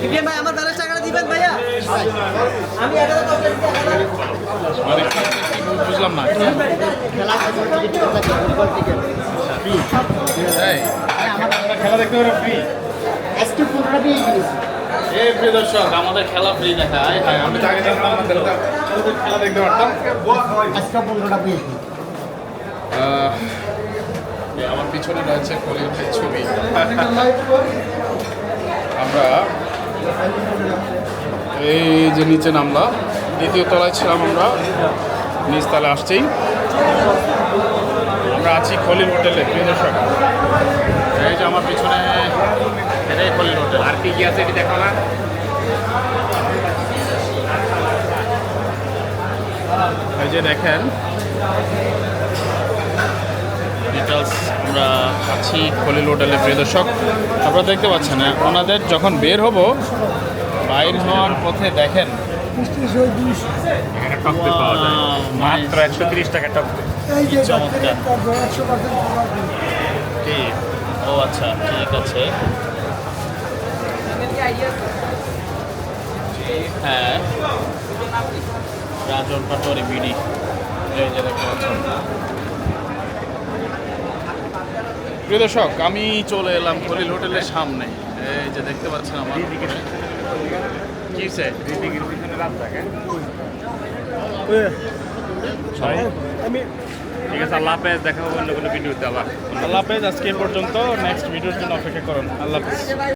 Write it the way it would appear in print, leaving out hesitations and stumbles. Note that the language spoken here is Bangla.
ইব্রাহিম ভাই আমার ব্যালেন্স টাকাটা দিবেন ভাইয়া। আমি 1000 মানে বুঝলাম না এই, খেলা দেখতে পারো ফ্রি। এই প্রিয় দর্শক, আমাদের খেলা ফ্রি দেখা। হ্যাঁ, আমি তো আগে জানতাম না, তাহলে তো খেলা দেখতে পারতাম। আমার পিছনে রয়েছে কলিউডের ছবি। আমরা এই যে নিচে নামলাম, দ্বিতীয় তলায় ছিলাম আমরা, নিচ তলায় আসছেই আমরা আছি খলিল হোটেলে। প্রিয় দর্শক, এই যে আমার পিছনে এটাই খলিল হোটেল। আর কি কি আছে এটি দেখো না। এই যে দেখেন ডিটেলস, আমরা আছি খলিল হোটেলে। প্রিয় দর্শক, আপনারা দেখতে পাচ্ছেন ওনাদের যখন বের হব, বাইর হওয়ার পথে দেখেন এখানে টক দই পাওয়া যায় মাত্র 130 টাকা টক দই। চমৎকার। ঠিক, ও আচ্ছা, ঠিক আছে। হ্যাঁ, রাজন পাটোয়ারি বিডি, এই যে দেখতে পাচ্ছেন। প্রিয় দর্শক, আমি চলে এলাম খলিল হোটেলের সামনে। এই যে দেখতে পাচ্ছেন আমার কি হয়েছে, ঠিক আছে। আল্লাহ হাফেজ, দেখা হবে অন্য কোনো ভিডিওতে আবার। আল্লাহ হাফেজ, আজকে এই পর্যন্ত। নেক্সট ভিডিওর জন্য অপেক্ষা করুন। আল্লাহ হাফেজ।